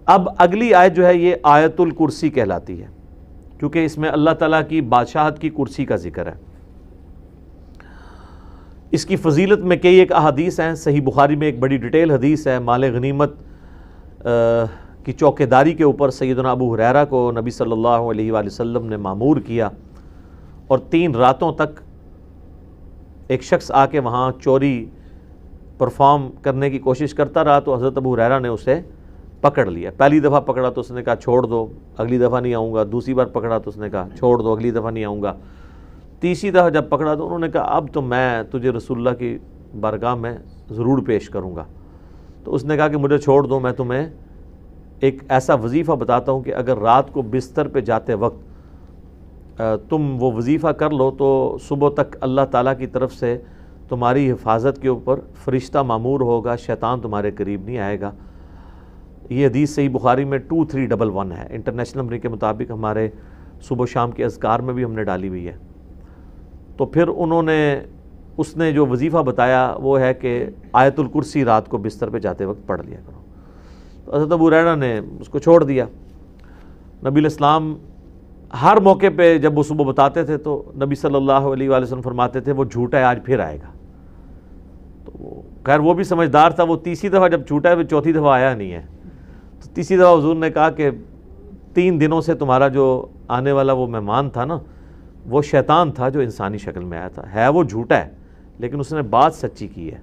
اب اگلی آیت جو ہے یہ آیت الکرسی کہلاتی ہے، کیونکہ اس میں اللہ تعالیٰ کی بادشاہت کی کرسی کا ذکر ہے۔ اس کی فضیلت میں کئی ایک احادیث ہیں، صحیح بخاری میں ایک بڑی ڈیٹیل حدیث ہے، مال غنیمت کی چوکیداری کے اوپر سیدنا ابو ہریرہ کو نبی صلی اللہ علیہ وآلہ وسلم نے مامور کیا، اور 3 راتوں تک ایک شخص آ کے وہاں چوری پرفارم کرنے کی کوشش کرتا رہا، تو حضرت ابو ہریرہ نے اسے پکڑ لیا۔ پہلی دفعہ پکڑا تو اس نے کہا چھوڑ دو، اگلی دفعہ نہیں آؤں گا۔ دوسری بار پکڑا تو اس نے کہا چھوڑ دو، اگلی دفعہ نہیں آؤں گا۔ تیسری دفعہ جب پکڑا تو انہوں نے کہا اب تو میں تجھے رسول اللہ کی بارگاہ میں ضرور پیش کروں گا۔ تو اس نے کہا کہ مجھے چھوڑ دو، میں تمہیں ایک ایسا وظیفہ بتاتا ہوں کہ اگر رات کو بستر پہ جاتے وقت تم وہ وظیفہ کر لو تو صبح تک اللہ تعالیٰ کی طرف سے تمہاری حفاظت کے اوپر فرشتہ مامور ہوگا، شیطان تمہارے قریب نہیں آئے گا۔ یہ حدیث صحیح بخاری میں 2311 ہے، انٹرنیشنل نمبر کے مطابق ہمارے صبح و شام کے اذکار میں بھی ہم نے ڈالی ہوئی ہے۔ تو پھر اس نے جو وظیفہ بتایا وہ ہے کہ آیت الکرسی رات کو بستر پہ جاتے وقت پڑھ لیا کرو۔ تو حضرت ابو ہریرہ نے اس کو چھوڑ دیا۔ نبی علیہ السلام ہر موقع پہ جب وہ صبح بتاتے تھے تو نبی صلی اللہ علیہ وآلہ وسلم فرماتے تھے وہ جھوٹا ہے، آج پھر آئے گا۔ تو خیر وہ بھی سمجھدار تھا، وہ تیسری دفعہ جب جھوٹا ہے وہ چوتھی دفعہ آیا نہیں ہے۔ تو تیسری دفعہ حضور نے کہا کہ 3 دنوں سے تمہارا جو آنے والا وہ مہمان تھا نا، وہ شیطان تھا جو انسانی شکل میں آیا تھا، ہے وہ جھوٹا ہے لیکن اس نے بات سچی کی ہے۔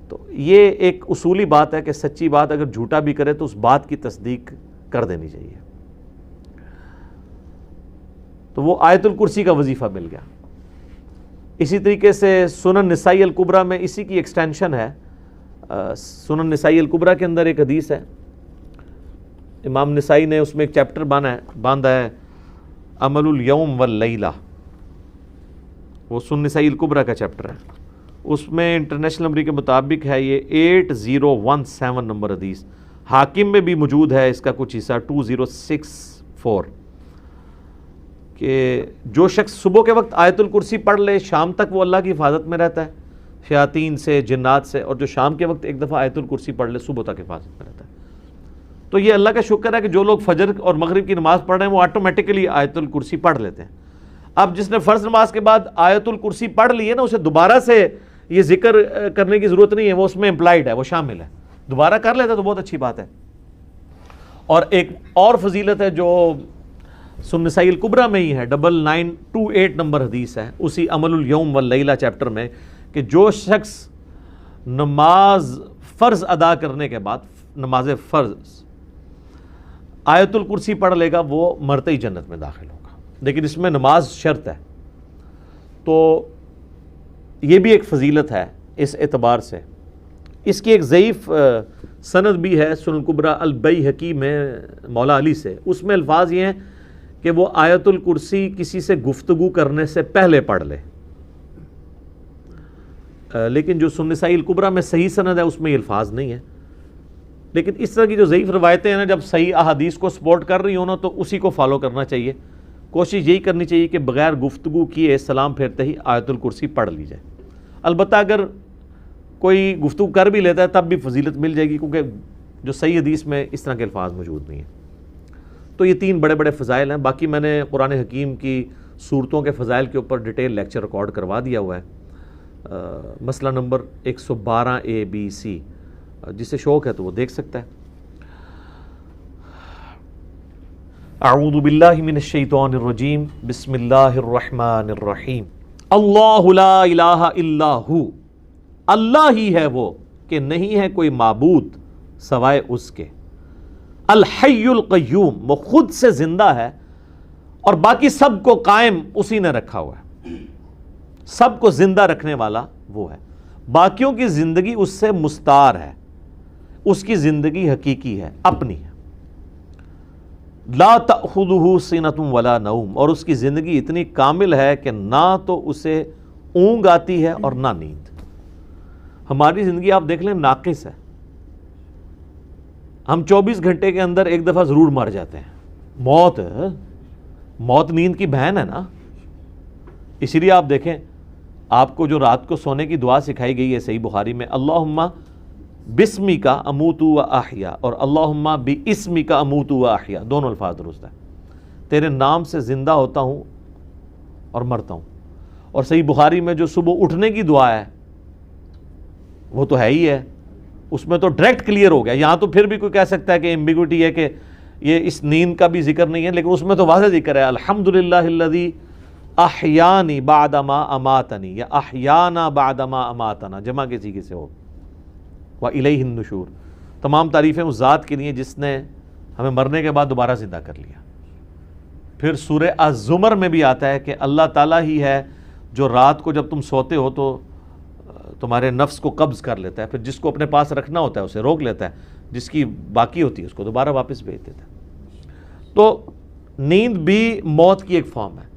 تو یہ ایک اصولی بات ہے کہ سچی بات اگر جھوٹا بھی کرے تو اس بات کی تصدیق کر دینی چاہیے۔ تو وہ آیت الکرسی کا وظیفہ مل گیا۔ اسی طریقے سے سنن نسائی الکبریٰ میں اسی کی ایکسٹینشن ہے۔ سنن نسائی الکبریٰ کے اندر ایک حدیث ہے، امام نسائی نے اس میں ایک چیپٹر باندھا ہے عمل الیوم واللیلہ، وہ سنن نسائی الکبریٰ کا چیپٹر ہے۔ اس میں انٹرنیشنل نمبر کے مطابق ہے یہ 8017 نمبر حدیث، حاکم میں بھی موجود ہے اس کا کچھ حصہ 2064، کہ جو شخص صبح کے وقت آیت الکرسی پڑھ لے شام تک وہ اللہ کی حفاظت میں رہتا ہے شیاطین سے، جنات سے، اور جو شام کے وقت ایک دفعہ آیت الکرسی پڑھ لے صبح تک حفاظت میں رہتا ہے۔ تو یہ اللہ کا شکر ہے کہ جو لوگ فجر اور مغرب کی نماز پڑھ رہے ہیں وہ آٹومیٹکلی آیت الکرسی پڑھ لیتے ہیں۔ اب جس نے فرض نماز کے بعد آیت الکرسی پڑھ لی ہے نا، اسے دوبارہ سے یہ ذکر کرنے کی ضرورت نہیں ہے، وہ اس میں امپلائڈ ہے، وہ شامل ہے، دوبارہ کر لیتا تو بہت اچھی بات ہے۔ اور ایک اور فضیلت ہے جو سنن نسائی الکبریٰ میں ہی ہے، 9928 نمبر حدیث ہے اسی عمل الیوم واللیلہ چیپٹر میں، کہ جو شخص نماز فرض ادا کرنے کے بعد نماز فرض آیت الکرسی پڑھ لے گا وہ مرتے ہی جنت میں داخل ہوگا، لیکن اس میں نماز شرط ہے۔ تو یہ بھی ایک فضیلت ہے اس اعتبار سے۔ اس کی ایک ضعیف سند بھی ہے سنن کبریٰ البیہقی میں مولا علی سے، اس میں الفاظ یہ ہیں کہ وہ آیت الکرسی کسی سے گفتگو کرنے سے پہلے پڑھ لے، لیکن جو سنن نسائی الکبریٰ میں صحیح سند ہے اس میں یہ الفاظ نہیں ہے۔ لیکن اس طرح کی جو ضعیف روایتیں ہیں نا، جب صحیح احادیث کو سپورٹ کر رہی ہوں نا تو اسی کو فالو کرنا چاہیے۔ کوشش یہی کرنی چاہیے کہ بغیر گفتگو کیے سلام پھیرتے ہی آیت الکرسی پڑھ لی جائے۔ البتہ اگر کوئی گفتگو کر بھی لیتا ہے تب بھی فضیلت مل جائے گی، کیونکہ جو صحیح حدیث میں اس طرح کے الفاظ موجود نہیں ہیں۔ تو یہ 3 بڑے بڑے فضائل ہیں۔ باقی میں نے قرآن حکیم کی صورتوں کے فضائل کے اوپر ڈیٹیل لیکچر ریکارڈ کروا دیا ہوا ہے، مسئلہ نمبر 112ABC، جسے شوق ہے تو وہ دیکھ سکتا ہے۔ اعوذ باللہ من الشیطان الرجیم، بسم اللہ الرحمن الرحیم۔ اللہ لا الہ الا ہو، اللہ ہی ہے وہ کہ نہیں ہے کوئی معبود سوائے اس کے۔ الحی القیوم، وہ خود سے زندہ ہے اور باقی سب کو قائم اسی نے رکھا ہوا ہے، سب کو زندہ رکھنے والا وہ ہے، باقیوں کی زندگی اس سے مستعار ہے، اس کی زندگی حقیقی ہے، اپنی ہے۔ لا تأخذہ سنۃ ولا نوم، اور اس کی زندگی اتنی کامل ہے کہ نہ تو اسے اونگ آتی ہے اور نہ نیند۔ ہماری زندگی آپ دیکھ لیں ناقص ہے، ہم 24 گھنٹے کے اندر ایک دفعہ ضرور مر جاتے ہیں۔ موت نیند کی بہن ہے نا، اسی لیے آپ دیکھیں آپ کو جو رات کو سونے کی دعا سکھائی گئی ہے صحیح بخاری میں، اللہم بسمی کا اموت و احیا اور اللہم باسمی کا اموت و احیا، دونوں الفاظ درست ہیں. تیرے نام سے زندہ ہوتا ہوں اور مرتا ہوں. اور صحیح بخاری میں جو صبح اٹھنے کی دعا ہے وہ تو ہے ہی ہے، اس میں تو ڈائریکٹ کلیئر ہو گیا. یہاں تو پھر بھی کوئی کہہ سکتا ہے کہ ایمبیگوٹی ہے کہ یہ اس نیند کا بھی ذکر نہیں ہے، لیکن اس میں تو واضح ذکر ہے الحمدللہ الذی احیانی بعد ما اماتنی، یا احیانا بعد ما اماتنا، جمع کے سیغے سے ہو. وَإِلَيْهِ النُّشُورُ، تمام تعریفیں اس ذات کے لیے جس نے ہمیں مرنے کے بعد دوبارہ زندہ کر لیا. پھر سورہ الزمر میں بھی آتا ہے کہ اللہ تعالیٰ ہی ہے جو رات کو جب تم سوتے ہو تو تمہارے نفس کو قبض کر لیتا ہے، پھر جس کو اپنے پاس رکھنا ہوتا ہے اسے روک لیتا ہے، جس کی باقی ہوتی ہے اس کو دوبارہ واپس بھیج دیتا ہے. تو نیند بھی موت کی ایک فارم ہے.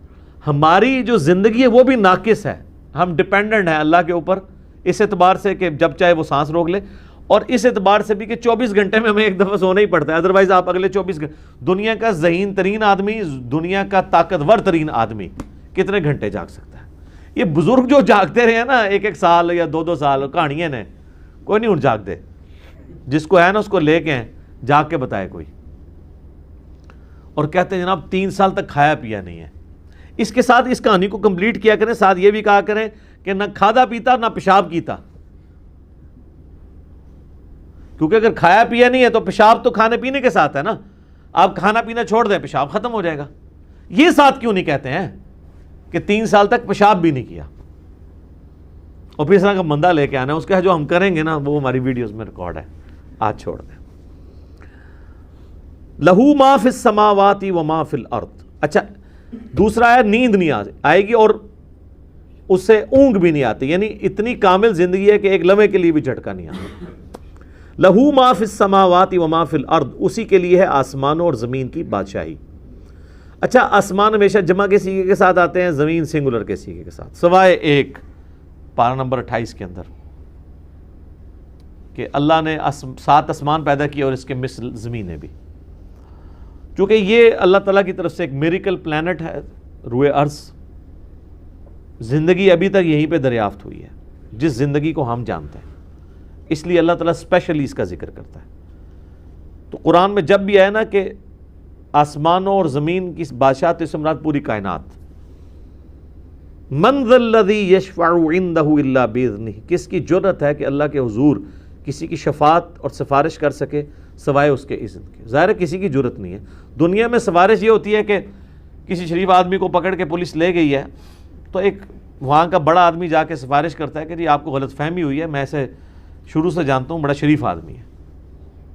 ہماری جو زندگی ہے وہ بھی ناقص ہے، ہم ڈیپینڈنٹ ہیں اللہ کے اوپر اس اعتبار سے کہ جب چاہے وہ سانس روک لے، اور اس اعتبار سے بھی کہ 24 گھنٹے میں ہمیں ایک دفعہ سونا ہی پڑتا ہے، ادروائز آپ اگلے 24 گھنٹے. دنیا کا ذہین ترین آدمی، دنیا کا طاقتور ترین آدمی کتنے گھنٹے جاگ سکتا ہے؟ یہ بزرگ جو جاگتے رہے ہیں نا 1-1 سال یا 2-2 سال، کہانیاں نے کوئی نہیں اٹھ جاگتے. جس کو ہے نا اس کو لے کے جاگ کے بتائے کوئی. اور کہتے ہیں جناب 3 سال تک کھایا پیا نہیں ہے. اس کے ساتھ اس کہانی کو کمپلیٹ کیا کریں، ساتھ یہ بھی کہا کریں کہ نہ کھادا پیتا نہ پیشاب کیتا، کیونکہ اگر کھایا پیا نہیں ہے تو پیشاب تو کھانے پینے کے ساتھ ہے نا. آپ کھانا پینا چھوڑ دیں پیشاب ختم ہو جائے گا. یہ ساتھ کیوں نہیں کہتے ہیں کہ 3 سال تک پیشاب بھی نہیں کیا، اور پھر اس طرح کا بندہ لے کے آنا ہے، اس کا جو ہم کریں گے نا وہ ہماری ویڈیوز میں ریکارڈ ہے، آج چھوڑ دیں. لہو ما فی السماوات و ما فی الارض. اچھا دوسرا ہے نیند نہیں آئے گی اور اس سے اونگ بھی نہیں آتی، یعنی اتنی کامل زندگی ہے کہ ایک لمحے کے لیے بھی جھٹکا نہیں آتا. لہو ما فی السماوات و ما فی الارض، اسی کے لیے ہے آسمانوں اور زمین کی بادشاہی. اچھا آسمان ہمیشہ جمع کے سیغے کے ساتھ آتے ہیں، زمین سنگولر کے سیغے کے ساتھ، سوائے ایک پارہ نمبر 28 کے اندر کہ اللہ نے 7 آسمان پیدا کیا اور اس کے مثل زمینیں بھی. چونکہ یہ اللہ تعالیٰ کی طرف سے ایک میریکل پلانٹ ہے روئے ارض. زندگی ابھی تک یہیں پہ دریافت ہوئی ہے جس زندگی کو ہم جانتے ہیں، اس لیے اللہ تعالیٰ اسپیشلی اس کا ذکر کرتا ہے. تو قرآن میں جب بھی آئے نا کہ آسمانوں اور زمین کی بادشاہت اس سے مراد پوری کائنات. من ذا الذی یشفع عندہ الا باذنہ، کس کی جرأت ہے کہ اللہ کے حضور کسی کی شفاعت اور سفارش کر سکے سوائے اس کے اذن کے؟ ظاہر ہے کسی کی جرأت نہیں ہے. دنیا میں سفارش یہ ہوتی ہے کہ کسی شریف آدمی کو پکڑ کے پولیس لے گئی ہے تو ایک وہاں کا بڑا آدمی جا کے سفارش کرتا ہے کہ جی آپ کو غلط فہمی ہوئی ہے، میں اسے شروع سے جانتا ہوں، بڑا شریف آدمی ہے.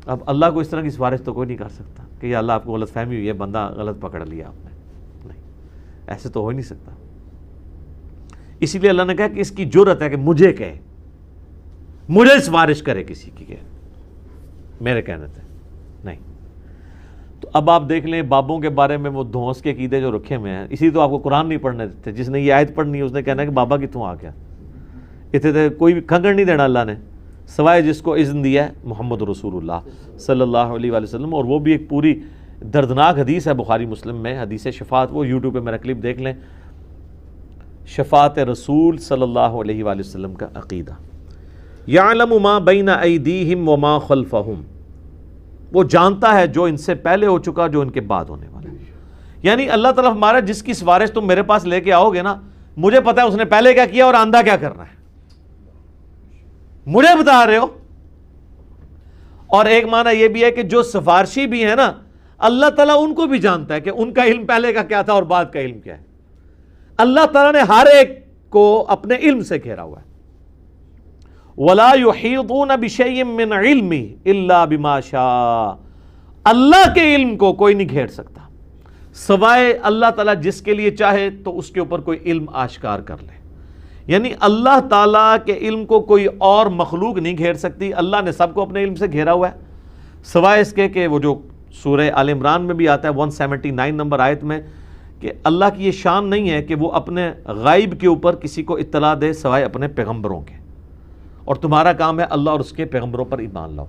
اب اللہ کو اس طرح کی سفارش تو کوئی نہیں کر سکتا کہ یا اللہ آپ کو غلط فہمی ہوئی ہے، بندہ غلط پکڑ لیا آپ نے. نہیں، ایسے تو ہو ہی نہیں سکتا. اسی لیے اللہ نے کہا کہ اس کی جرأت ہے کہ مجھے کہے، مجھے سفارش کرے کسی کی، کہ میرے کہنے تھے نہیں. تو اب آپ دیکھ لیں بابوں کے بارے میں وہ دھونس کے عقیدے جو رکھے ہوئے ہیں. اسی تو آپ کو قرآن نہیں پڑھنے دیتے. جس نے یہ آیت پڑھنی ہے اس نے کہنا ہے کہ بابا کتوں آ گیا. اتنے کوئی بھی کھنگڑ نہیں دینا اللہ نے سوائے جس کو اذن دیا ہے محمد رسول اللہ صلی اللہ علیہ وآلہ وسلم. اور وہ بھی ایک پوری دردناک حدیث ہے بخاری مسلم میں، حدیث شفاعت. وہ یوٹیوب پہ میرا کلپ دیکھ لیں، شفاعت رسول صلی اللہ علیہ وآلہ وسلم کا عقیدہ. یعلم ما بین ایدیہم وما خلفہم، وہ جانتا ہے جو ان سے پہلے ہو چکا جو ان کے بعد ہونے والا ہے. یعنی اللہ تعالیٰ ہمارا جس کی سفارش تم میرے پاس لے کے آؤ گے نا، مجھے پتا ہے اس نے پہلے کیا کیا اور آندہ کیا کرنا ہے، مجھے بتا رہے ہو. اور ایک معنی یہ بھی ہے کہ جو سفارشی بھی ہے نا، اللہ تعالیٰ ان کو بھی جانتا ہے کہ ان کا علم پہلے کا کیا تھا اور بعد کا علم کیا ہے. اللہ تعالیٰ نے ہر ایک کو اپنے علم سے گھیرا ہوا ہے. وَلَا يُحِيطُونَ بِشَيْءٍ مِّنْ عِلْمِهِ إِلَّا بِمَا شَاءَ، اللہ کے علم کو کوئی نہیں گھیر سکتا سوائے اللہ تعالیٰ جس کے لیے چاہے تو اس کے اوپر کوئی علم آشکار کر لے. یعنی اللہ تعالیٰ کے علم کو کوئی اور مخلوق نہیں گھیر سکتی. اللہ نے سب کو اپنے علم سے گھیرا ہوا ہے سوائے اس کے کہ وہ جو سورہ آل عمران میں بھی آتا ہے 179 نمبر آیت میں کہ اللہ کی یہ شان نہیں ہے کہ وہ اپنے غائب کے اوپر کسی کو اطلاع دے سوائے اپنے پیغمبروں کے، اور تمہارا کام ہے اللہ اور اس کے پیغمبروں پر ایمان لاؤ.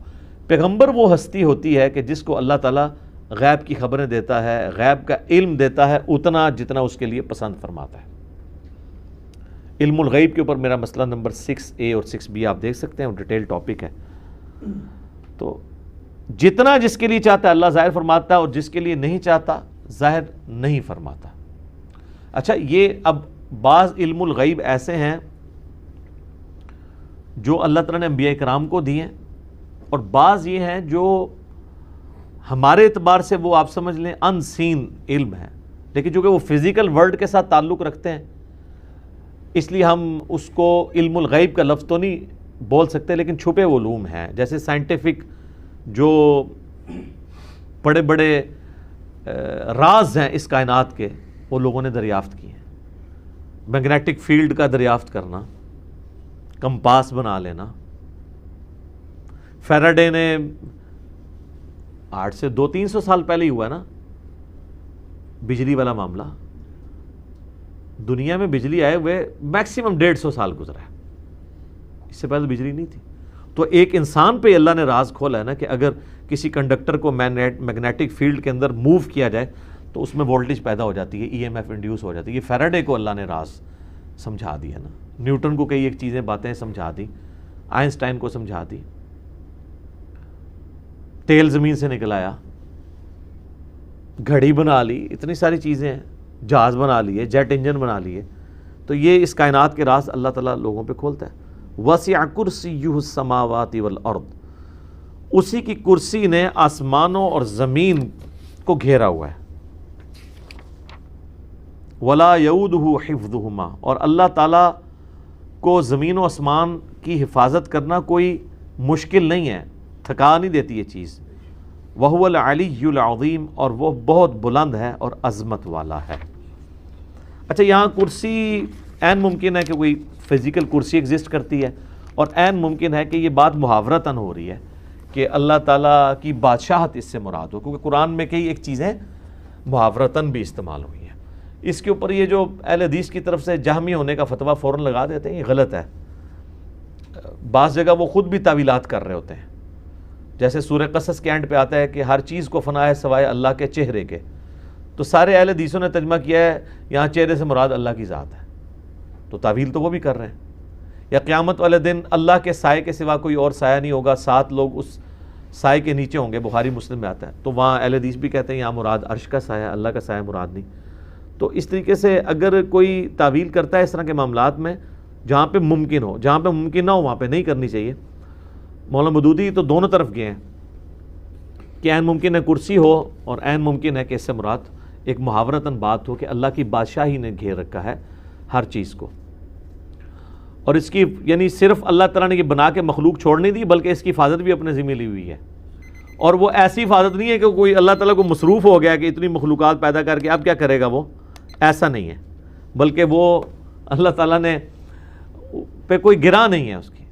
پیغمبر وہ ہستی ہوتی ہے کہ جس کو اللہ تعالیٰ غیب کی خبریں دیتا ہے، غیب کا علم دیتا ہے اتنا جتنا اس کے لیے پسند فرماتا ہے. علم الغیب کے اوپر میرا مسئلہ نمبر 6A اور 6B آپ دیکھ سکتے ہیں، وہ ڈیٹیل ٹاپک ہے. تو جتنا جس کے لیے چاہتا ہے اللہ ظاہر فرماتا ہے، اور جس کے لیے نہیں چاہتا ظاہر نہیں فرماتا۔ اچھا، یہ اب بعض علم الغیب ایسے ہیں جو اللہ تعالیٰ نے انبیاء کرام کو دیے ہیں، اور بعض یہ ہیں جو ہمارے اعتبار سے وہ آپ سمجھ لیں ان سین علم ہے، لیکن چونکہ وہ فزیکل ورلڈ کے ساتھ تعلق رکھتے ہیں اس لیے ہم اس کو علم الغیب کا لفظ تو نہیں بول سکتے، لیکن چھپے علوم ہیں، جیسے سائنٹیفک جو بڑے بڑے راز ہیں اس کائنات کے، وہ لوگوں نے دریافت کیے ہیں۔ میگنیٹک فیلڈ کا دریافت کرنا، کمپاس بنا لینا، فیراڈے نے 8 سے 200-300 سال پہلے ہی ہوا ہے نا بجلی والا معاملہ۔ دنیا میں بجلی آئے ہوئے میکسیمم 150 سال گزرا ہے، اس سے پہلے بجلی نہیں تھی۔ تو ایک انسان پہ اللہ نے راز کھولا ہے نا کہ اگر کسی کنڈکٹر کو میگنیٹک فیلڈ کے اندر موو کیا جائے تو اس میں وولٹیج پیدا ہو جاتی ہے، ای ایم ایف انڈیوس ہو جاتی ہے۔ یہ فیراڈے کو اللہ نے راز سمجھا دیا نا، نیوٹن کو کئی ایک چیزیں باتیں سمجھا دی، آئنسٹائن کو سمجھا دی، تیل زمین سے نکل آیا، گھڑی بنا لی، اتنی ساری چیزیں ہیں، جہاز بنا لیے، جیٹ انجن بنا لیے۔ تو یہ اس کائنات کے راز اللہ تعالیٰ لوگوں پہ کھولتا ہے۔ وسع کرسیہ السماوات والارض، اسی کی کرسی نے آسمانوں اور زمین کو گھیرا ہوا ہے۔ ولا یؤودہ حفظہما، اور اللہ تعالیٰ کو زمین و آسمان کی حفاظت کرنا کوئی مشکل نہیں ہے، تھکا نہیں دیتی یہ چیز۔ وہو العلی العظیم، اور وہ بہت بلند ہے اور عظمت والا ہے۔ اچھا، یہاں کرسی عین ممکن ہے کہ کوئی فزیکل کرسی ایگزسٹ کرتی ہے، اور عین ممکن ہے کہ یہ بات محاورتاً ہو رہی ہے کہ اللہ تعالیٰ کی بادشاہت اس سے مراد ہو، کیونکہ قرآن میں کئی ایک چیزیں محاورتاً بھی استعمال ہوئی ہیں۔ اس کے اوپر یہ جو اہل حدیث کی طرف سے جہمی ہونے کا فتویٰ فوراً لگا دیتے ہیں، یہ غلط ہے۔ بعض جگہ وہ خود بھی تعویلات کر رہے ہوتے ہیں، جیسے سورہ قصص کے اینڈ پہ آتا ہے کہ ہر چیز کو فنا ہے سوائے اللہ کے چہرے کے، تو سارے اہل حدیثوں نے ترجمہ کیا ہے یہاں چہرے سے مراد اللہ کی ذات ہے، تو تعویل تو وہ بھی کر رہے ہیں۔ یا قیامت والے دن اللہ کے سائے کے سوا کوئی اور سایہ نہیں ہوگا، 7 لوگ اس سائے کے نیچے ہوں گے، بخاری مسلم میں آتا ہے، تو وہاں اہل حدیث بھی کہتے ہیں یہاں مراد عرش کا سایہ، اللہ کا سایہ مراد نہیں۔ تو اس طریقے سے اگر کوئی تعویل کرتا ہے اس طرح کے معاملات میں، جہاں پہ ممکن ہو، جہاں پہ ممکن نہ ہو وہاں پہ نہیں کرنی چاہیے۔ مولانا مودودی تو دونوں طرف گئے ہیں کہ عین ممکن ہے کرسی ہو، اور عین ممکن ہے کہ اس سے مراد ایک محاورتاً بات ہو کہ اللہ کی بادشاہی نے گھیر رکھا ہے ہر چیز کو، اور اس کی یعنی صرف اللہ تعالیٰ نے یہ بنا کے مخلوق چھوڑ نہیں دی، بلکہ اس کی حفاظت بھی اپنے ذمہ لی ہوئی ہے۔ اور وہ ایسی حفاظت نہیں ہے کہ کوئی اللہ تعالیٰ کو مصروف ہو گیا کہ اتنی مخلوقات پیدا کر کے اب کیا کرے گا، وہ ایسا نہیں ہے، بلکہ وہ اللہ تعالیٰ نے پہ کوئی گرا نہیں ہے اس کی۔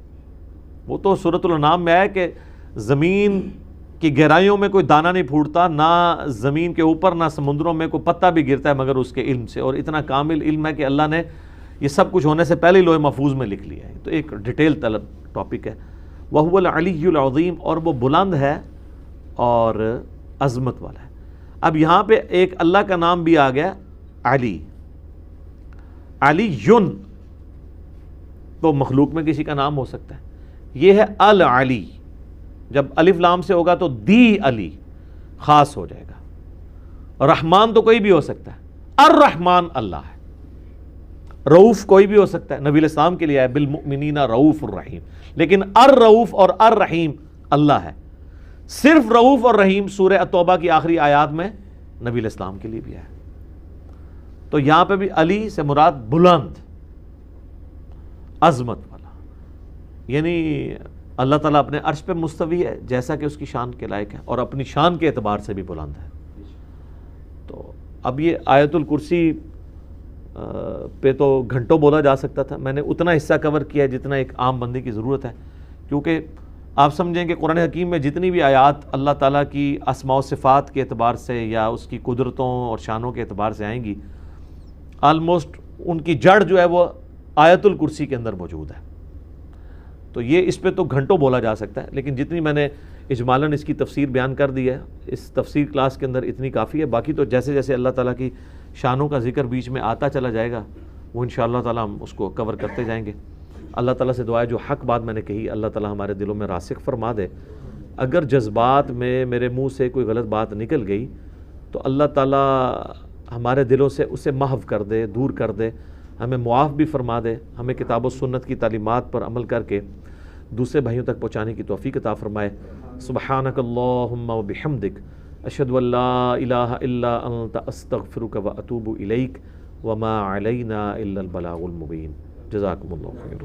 وہ تو سورۃ الانعام میں ہے کہ زمین کی گہرائیوں میں کوئی دانہ نہیں پھوٹتا، نہ زمین کے اوپر نہ سمندروں میں کوئی پتا بھی گرتا ہے مگر اس کے علم سے، اور اتنا کامل علم ہے کہ اللہ نے یہ سب کچھ ہونے سے پہلے لوح محفوظ میں لکھ لیا ہے۔ تو ایک ڈیٹیل طلب ٹاپک ہے۔ وَهُوَ الْعَلِيُّ الْعَظِيمُ، اور وہ بلند ہے اور عظمت والا ہے۔ اب یہاں پہ ایک اللہ کا نام بھی آ گیا علی، علی یون، تو مخلوق میں کسی کا نام ہو سکتا ہے، یہ ہے العلی، جب الف لام سے ہوگا تو دی علی خاص ہو جائے گا۔ رحمان تو کوئی بھی ہو سکتا ہے، الرحمن اللہ ہے، رؤوف کوئی بھی ہو سکتا ہے، نبی علیہ السلام کے لیے ہے بالمؤمنین رؤوف الرحیم، لیکن الرؤوف اور الرحیم اللہ ہے۔ صرف رؤوف اور رحیم سورہ التوبہ کی آخری آیات میں نبی علیہ السلام کے لیے بھی ہے۔ تو یہاں پہ بھی علی سے مراد بلند، عظمت والا، یعنی اللہ تعالیٰ اپنے عرش پہ مستوی ہے جیسا کہ اس کی شان کے لائق ہے، اور اپنی شان کے اعتبار سے بھی بلند ہے۔ تو اب یہ آیت الکرسی پہ تو گھنٹوں بولا جا سکتا تھا، میں نے اتنا حصہ کور کیا جتنا ایک عام بندے کی ضرورت ہے، کیونکہ آپ سمجھیں کہ قرآن حکیم میں جتنی بھی آیات اللہ تعالیٰ کی اسماء و صفات کے اعتبار سے یا اس کی قدرتوں اور شانوں کے اعتبار سے آئیں گی، آلموسٹ ان کی جڑ جو ہے وہ آیت الکرسی کے اندر موجود ہے۔ تو یہ اس پہ تو گھنٹوں بولا جا سکتا ہے، لیکن جتنی میں نے اجمالاً اس کی تفسیر بیان کر دی ہے اس تفسیر کلاس کے اندر اتنی کافی ہے۔ باقی تو جیسے جیسے اللہ تعالیٰ کی شانوں کا ذکر بیچ میں آتا چلا جائے گا وہ انشاءاللہ تعالیٰ ہم اس کو کور کرتے جائیں گے۔ اللہ تعالیٰ سے دعا ہے جو حق بات میں نے کہی اللہ تعالیٰ ہمارے دلوں میں راسخ فرما دے. اگر جذبات میں میرے منہ سے کوئی غلط بات نکل گئی تو اللہ تعالیٰ ہمارے دلوں سے اسے محو کر دے, دور کر دے, ہمیں معاف بھی فرما دے, ہمیں کتاب و سنت کی تعلیمات پر عمل کر کے دوسرے بھائیوں تک پہنچانے کی توفیق عطا فرمائے. سبحانک اللہم و بحمدک اشہد ان لا الہ الا انت استغفرک و اتوب الیک وما علینا الا البلاغ المبین. جزاکم اللہ خیر.